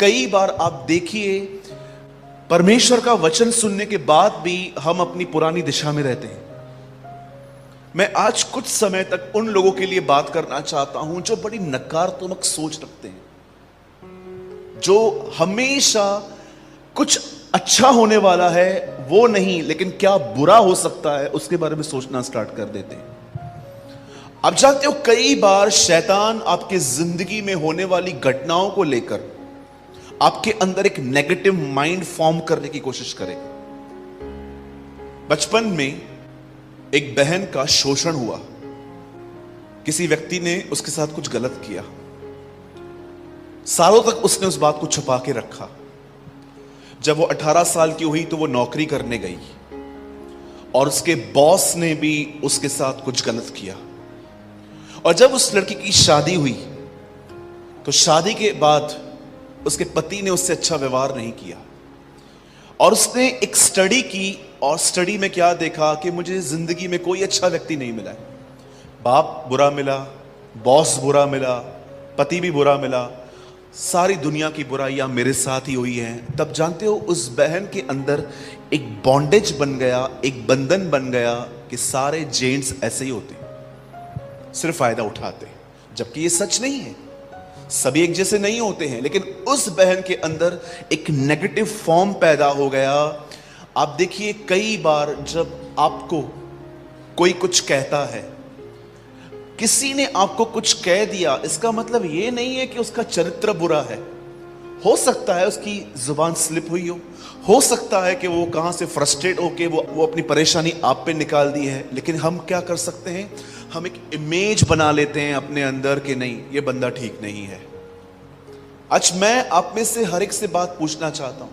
कई बार आप देखिए, परमेश्वर का वचन सुनने के बाद भी हम अपनी पुरानी दिशा में रहते हैं। मैं आज कुछ समय तक उन लोगों के लिए बात करना चाहता हूं जो बड़ी नकारात्मक सोच रखते हैं, जो हमेशा कुछ अच्छा होने वाला है वो नहीं, लेकिन क्या बुरा हो सकता है उसके बारे में सोचना स्टार्ट कर देते हैं। आप जानते हो, कई बार शैतान आपके जिंदगी में होने वाली घटनाओं को लेकर आपके अंदर एक नेगेटिव माइंड फॉर्म करने की कोशिश करेगा। बचपन में एक बहन का शोषण हुआ, किसी व्यक्ति ने उसके साथ कुछ गलत किया, सालों तक उसने उस बात को छुपा के रखा। जब वो 18 साल की हुई तो वो नौकरी करने गई और उसके बॉस ने भी उसके साथ कुछ गलत किया। और जब उस लड़की की शादी हुई तो शादी के बाद उसके पति ने उससे अच्छा व्यवहार नहीं किया और उसने एक स्टडी की और स्टडी में क्या देखा कि मुझे जिंदगी में कोई अच्छा व्यक्ति नहीं मिला है। बाप बुरा मिला, बॉस बुरा मिला, पति भी बुरा मिला, सारी दुनिया की बुराइयां मेरे साथ ही हुई हैं। तब जानते हो, उस बहन के अंदर एक बॉन्डेज बन गया, एक बंधन बन गया कि सारे जेंट्स ऐसे ही होते, सिर्फ फायदा उठाते, जबकि ये सच नहीं है। सभी एक जैसे नहीं होते हैं, लेकिन उस बहन के अंदर एक नेगेटिव फॉर्म पैदा हो गया। आप देखिए, कई बार जब आपको कोई कुछ कहता है, किसी ने आपको कुछ कह दिया, इसका मतलब यह नहीं है कि उसका चरित्र बुरा है। हो सकता है उसकी जुबान स्लिप हुई हो सकता है कि वो कहां से फ्रस्ट्रेट होके वो अपनी परेशानी आप पे निकाल दी है। लेकिन हम क्या कर सकते हैं, हम एक इमेज बना लेते हैं अपने अंदर कि नहीं, ये बंदा ठीक नहीं है। आज मैं आप में से हर एक से बात पूछना चाहता हूं,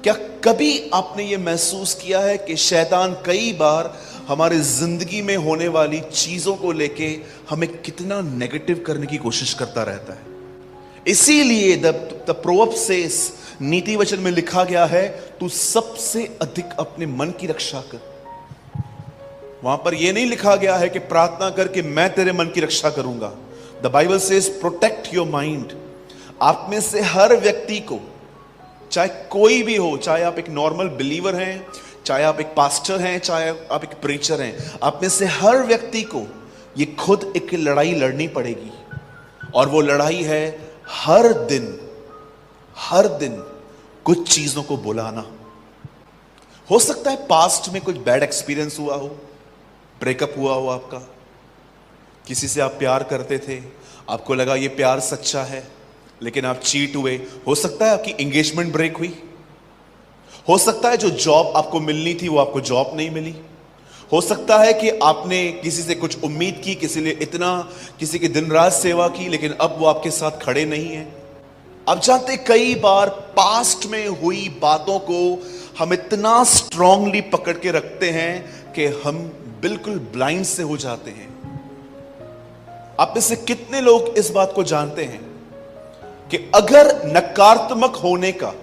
क्या कभी आपने ये महसूस किया है कि शैतान कई बार हमारे जिंदगी में होने वाली चीजों को लेके हमें कितना नेगेटिव करने की कोशिश करता रहता है? इसीलिए द प्रोवर्ब सेज, नीति वचन में लिखा गया है, तू सबसे अधिक अपने मन की रक्षा कर। वहां पर यह नहीं लिखा गया है कि प्रार्थना करके मैं तेरे मन की रक्षा करूंगा। The Bible says protect your mind. आप में से हर व्यक्ति को, चाहे कोई भी हो, चाहे आप एक नॉर्मल बिलीवर हैं, चाहे आप एक पास्टर हैं, चाहे आप एक प्रीचर हैं, आप में से हर व्यक्ति को ये खुद एक लड़ाई लड़नी पड़ेगी। और वो लड़ाई है हर दिन कुछ चीजों को बुलाना। हो सकता है पास्ट में कुछ बैड एक्सपीरियंस हुआ हो, ब्रेकअप हुआ हो आपका, किसी से आप प्यार करते थे, आपको लगा ये प्यार सच्चा है, लेकिन आप चीट हुए। हो सकता है आपकी एंगेजमेंट ब्रेक हुई। हो सकता है जो जॉब आपको मिलनी थी वो आपको जॉब नहीं मिली। हो सकता है कि आपने किसी से कुछ उम्मीद की, किसी की दिन रात सेवा की, लेकिन अब वो आपके साथ खड़े नहीं है। अब जानते, कई बार पास्ट में हुई बातों को हम इतना स्ट्रांगली पकड़ के रखते हैं कि हम बिल्कुल ब्लाइंड से हो जाते हैं। आप में से कितने लोग इस बात को जानते हैं कि अगर नकारात्मक होने का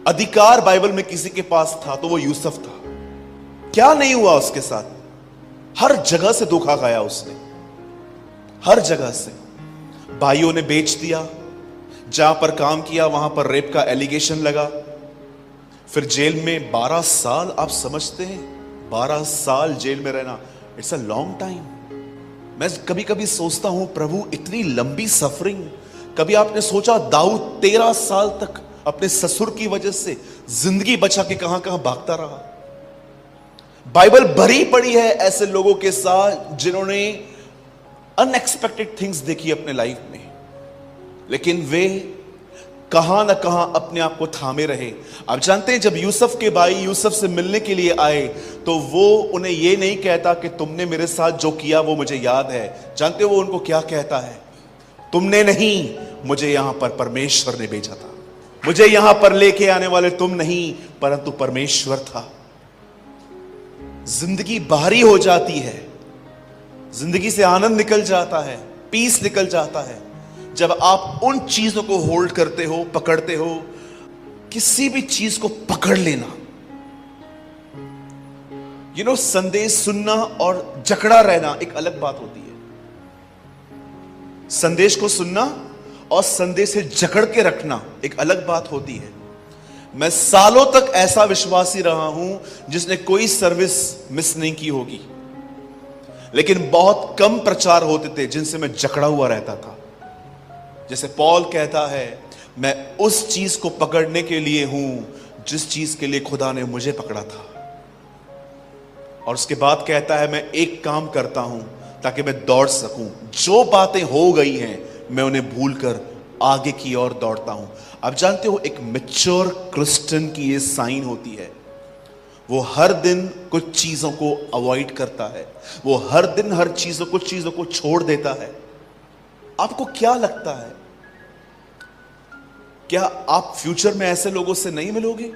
अधिकार बाइबल में किसी के पास था तो वो यूसुफ था। क्या नहीं हुआ उसके साथ? हर जगह से धोखा खाया उसने, हर जगह से। भाइयों ने बेच दिया, जहां पर काम किया वहां पर रेप का एलिगेशन लगा, फिर जेल में 12 साल। आप समझते हैं 12 साल जेल में रहना, इट्स अ लॉन्ग टाइम। मैं कभी कभी सोचता हूं, प्रभु इतनी लंबी सफरिंग। कभी आपने सोचा दाऊद 13 साल तक अपने ससुर की वजह से जिंदगी बचा के कहां कहां भागता रहा? बाइबल भरी पड़ी है ऐसे लोगों के साथ जिन्होंने अनएक्सपेक्टेड थिंग्स देखी अपने लाइफ में, लेकिन वे कहां ना कहां अपने आप को थामे रहे। आप जानते हैं, जब यूसुफ के भाई यूसुफ से मिलने के लिए आए तो वो उन्हें यह नहीं कहता कि तुमने मेरे साथ जो किया वो मुझे याद है। जानते हो वो उनको क्या कहता है? तुमने नहीं, मुझे यहां पर परमेश्वर ने भेजा था। मुझे यहां पर लेके आने वाले तुम नहीं, परंतु परमेश्वर था। जिंदगी भारी हो जाती है, जिंदगी से आनंद निकल जाता है, पीस निकल जाता है, जब आप उन चीजों को होल्ड करते हो, पकड़ते हो। किसी भी चीज को पकड़ लेना, संदेश सुनना और जकड़ा रहना एक अलग बात होती है। संदेश को सुनना और संदेश से जकड़ के रखना एक अलग बात होती है। मैं सालों तक ऐसा विश्वासी रहा हूं जिसने कोई सर्विस मिस नहीं की होगी, लेकिन बहुत कम प्रचार होते थे जिनसे मैं जकड़ा हुआ रहता था। जैसे पौल कहता है, मैं उस चीज को पकड़ने के लिए हूं जिस चीज के लिए खुदा ने मुझे पकड़ा था। और उसके बाद कहता है, मैं एक काम करता हूं ताकि मैं दौड़ सकूं, जो बातें हो गई हैं मैं उन्हें भूलकर आगे की ओर दौड़ता हूं। आप जानते हो, एक मैच्योर क्रिश्चियन की ये साइन होती है, वो हर दिन कुछ चीजों को अवॉइड करता है, वो हर दिन हर चीजों कुछ चीजों को छोड़ देता है। आपको क्या लगता है, क्या आप फ्यूचर में ऐसे लोगों से नहीं मिलोगे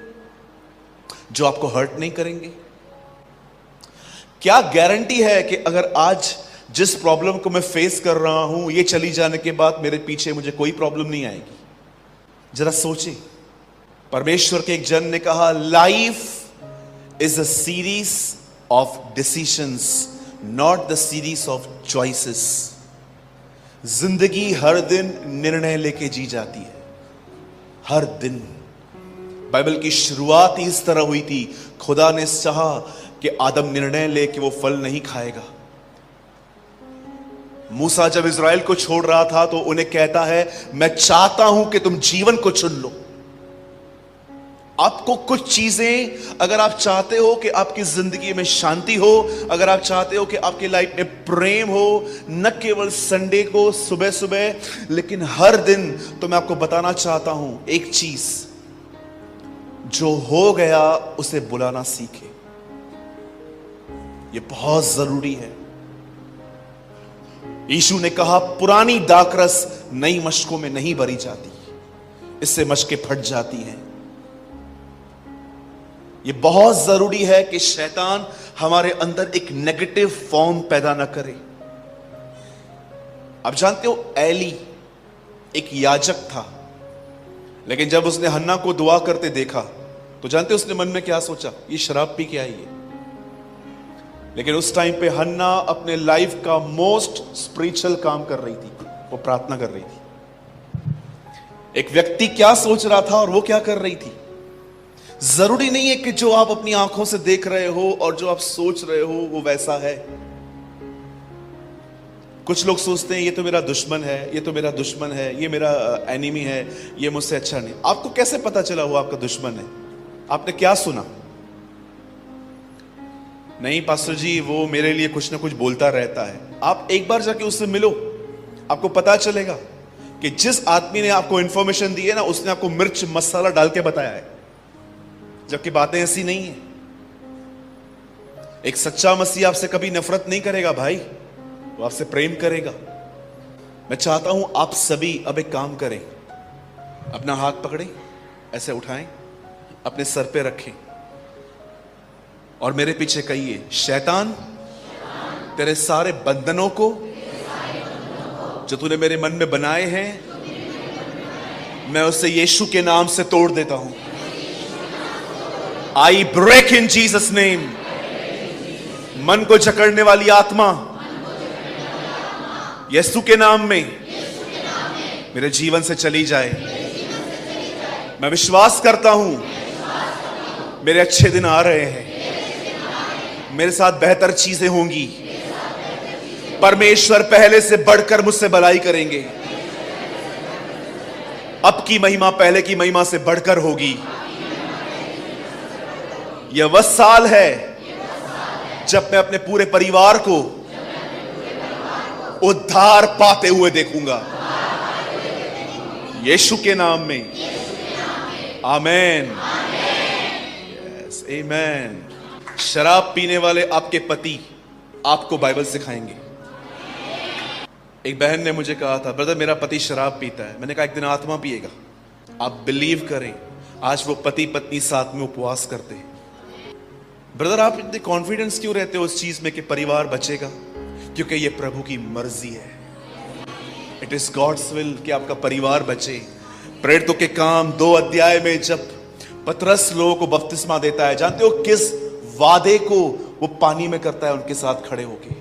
जो आपको हर्ट नहीं करेंगे? क्या गारंटी है कि अगर आज जिस प्रॉब्लम को मैं फेस कर रहा हूं, ये चली जाने के बाद मेरे पीछे मुझे कोई प्रॉब्लम नहीं आएगी? जरा सोचिए। परमेश्वर के एक जन ने कहा, life is a series of decisions, not the series of choices. जिंदगी हर दिन निर्णय लेके जी जाती है, हर दिन। बाइबल की शुरुआत ही इस तरह हुई थी। खुदा ने चाहा कि आदम निर्णय ले कि वो फल नहीं खाएगा। मूसा जब इज़राइल को छोड़ रहा था तो उन्हें कहता है, मैं चाहता हूं कि तुम जीवन को चुन लो। आपको कुछ चीजें, अगर आप चाहते हो कि आपकी जिंदगी में शांति हो, अगर आप चाहते हो कि आपकी लाइफ में प्रेम हो, न केवल संडे को सुबह सुबह लेकिन हर दिन, तो मैं आपको बताना चाहता हूं एक चीज, जो हो गया उसे बुलाना सीखे। यह बहुत जरूरी है। यीशु ने कहा, पुरानी दाखरस नई मशकों में नहीं भरी जाती, इससे मशकें फट जाती हैं। यह बहुत जरूरी है कि शैतान हमारे अंदर एक नेगेटिव फॉर्म पैदा ना करे। आप जानते हो, एली एक याजक था, लेकिन जब उसने हन्ना को दुआ करते देखा तो जानते उसने मन में क्या सोचा? ये शराब पी के आई है। लेकिन उस टाइम पे हन्ना अपने लाइफ का मोस्ट स्पिरिचुअल काम कर रही थी, वो प्रार्थना कर रही थी। एक व्यक्ति क्या सोच रहा था और वो क्या कर रही थी? जरूरी नहीं है कि जो आप अपनी आंखों से देख रहे हो और जो आप सोच रहे हो वो वैसा है। कुछ लोग सोचते हैं, ये तो मेरा दुश्मन है, ये तो मेरा दुश्मन है, ये मेरा एनिमी है, ये मुझसे अच्छा नहीं। आपको कैसे पता चला वो आपका दुश्मन है? आपने क्या सुना? नहीं पास्टर जी, वो मेरे लिए कुछ ना कुछ बोलता रहता है। आप एक बार जाके उससे मिलो, आपको पता चलेगा कि जिस आदमी ने आपको इंफॉर्मेशन दी है ना, उसने आपको मिर्च मसाला डाल के बताया है, जबकि बातें ऐसी नहीं है। एक सच्चा मसीह आपसे कभी नफरत नहीं करेगा भाई, वो आपसे प्रेम करेगा। मैं चाहता हूं आप सभी अब एक काम करें, अपना हाथ पकड़ें, ऐसे उठाएं, अपने सर पे रखें और मेरे पीछे कहिए, शैतान तेरे सारे बंधनों को जो तूने मेरे मन में बनाए हैं, मैं उसे यीशु के नाम से तोड़ देता हूं। I break in Jesus name. मन को जकड़ने वाली आत्मा यीशु के नाम में मेरे जीवन से चली जाए। मैं विश्वास करता हूं मेरे अच्छे दिन आ रहे हैं, मेरे साथ बेहतर चीजें होंगी। परमेश्वर पहले से बढ़कर मुझसे भलाई करेंगे। अब की महिमा पहले की महिमा से बढ़कर होगी। यह वह साल है जब मैं अपने पूरे परिवार को उद्धार पाते हुए देखूंगा, यीशु के नाम में। आमेन, यस, आमेन। शराब पीने वाले आपके पति आपको बाइबल सिखाएंगे। एक बहन ने मुझे कहा था, ब्रदर मेरा पति शराब पीता है। मैंने कहा एक दिन आत्मा पिएगा। आप बिलीव करें, आज वो पति पत्नी साथ में उपवास करते हैं। ब्रदर आप इतने कॉन्फिडेंस क्यों रहते हो उस चीज में कि परिवार बचेगा? क्योंकि ये प्रभु की मर्जी है। इट इज गॉड्स विल कि आपका परिवार बचे। प्रेरितों के काम 2 अध्याय में जब पतरस लोगों को बपतिस्मा देता है, जानते हो किस वादे को वो पानी में करता है? उनके साथ खड़े होके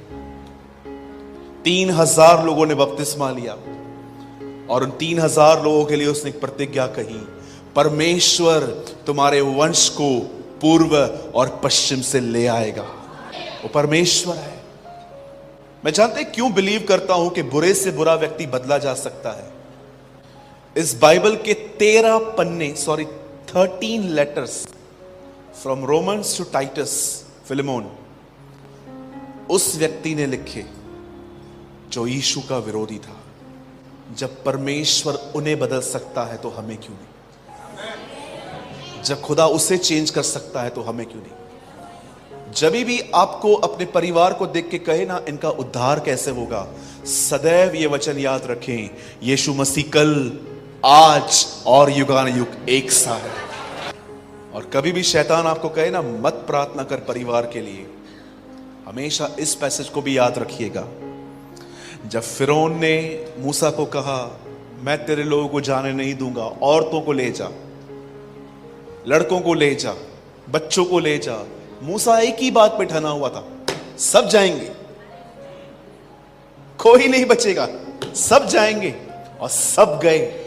3000 लोगों ने बपतिस्मा लिया। और उन 3000 लोगों के लिए उसने एक प्रतिज्ञा कही, परमेश्वर तुम्हारे वंश को पूर्व और पश्चिम से ले आएगा। वो परमेश्वर है। मैं जानते क्यों बिलीव करता हूं कि बुरे से बुरा व्यक्ति बदला जा सकता है। इस बाइबल के 13 letters from Romans to Titus Philemon उस व्यक्ति ने लिखे जो यीशु का विरोधी था। जब परमेश्वर उन्हें बदल सकता है तो हमें क्यों नहीं? जब खुदा उसे चेंज कर सकता है तो हमें क्यों नहीं? जब भी आपको अपने परिवार को देख के कहे ना इनका उद्धार कैसे होगा, सदैव ये वचन याद रखें, यीशु मसीह कल आज और युगानुयुग एक सा है। और कभी भी शैतान आपको कहे ना मत प्रार्थना कर परिवार के लिए, हमेशा इस पैसेज को भी याद रखिएगा। जब फिरौन ने मूसा को कहा मैं तेरे लोगों को जाने नहीं दूंगा, औरतों को ले जा, लड़कों को ले जा, बच्चों को ले जा, मूसा एक ही बात पे ठना हुआ था, सब जाएंगे, कोई नहीं बचेगा, सब जाएंगे, और सब गए।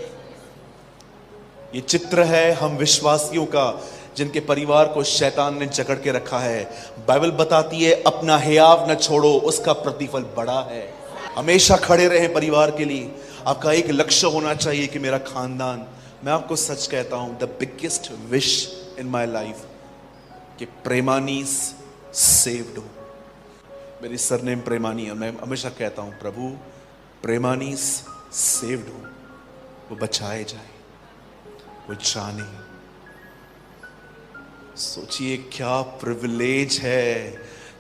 ये चित्र है हम विश्वासियों का जिनके परिवार को शैतान ने जकड़ के रखा है। बाइबल बताती है अपना हियाव न छोड़ो, उसका प्रतिफल बड़ा है। हमेशा खड़े रहें परिवार के लिए। आपका एक लक्ष्य होना चाहिए कि मेरा खानदान, मैं आपको सच कहता हूं, the biggest wish in my life कि प्रेमानीस सेव्ड हो। मेरी सरनेम प्रेमानी है। मैं हमेशा कहता हूं प्रभु प्रेमानीस सेव्ड हो, वो बचाए जाए, वो जाने। सोचिए क्या प्रिविलेज है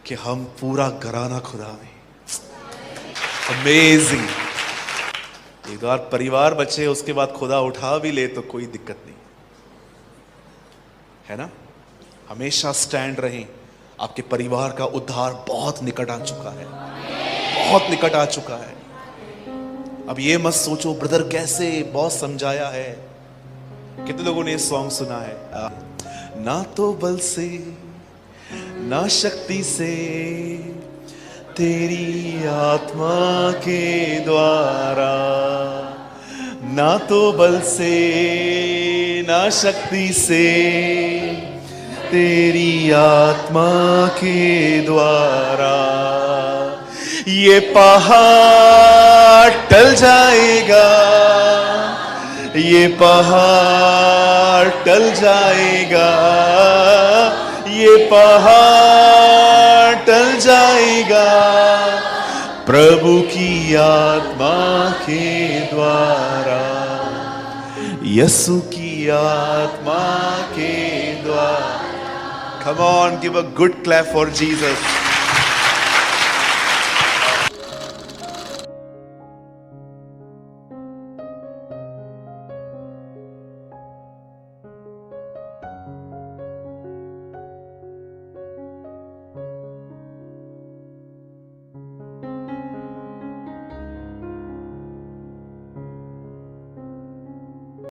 कि हम पूरा घराना खुदा में। अमेजिंग। एक बार परिवार बचे उसके बाद खुदा उठा भी ले तो कोई दिक्कत नहीं है ना। हमेशा स्टैंड रहें। आपके परिवार का उद्धार बहुत निकट आ चुका है, बहुत निकट आ चुका है। अब ये मत सोचो ब्रदर कैसे, बहुत समझाया है। कितने लोगों ने सॉन्ग सुना है? ना तो बल से ना शक्ति से, तेरी आत्मा के द्वारा, ना तो बल से ना शक्ति से, तेरी आत्मा के द्वारा ये पहाड़ टल जाएगा, ये पहाड़ टल जाएगा, ये पहाड़ टल जाएगा, प्रभु की आत्मा के द्वारा, यीशु की आत्मा के द्वारा। Come on, give a good clap for Jesus.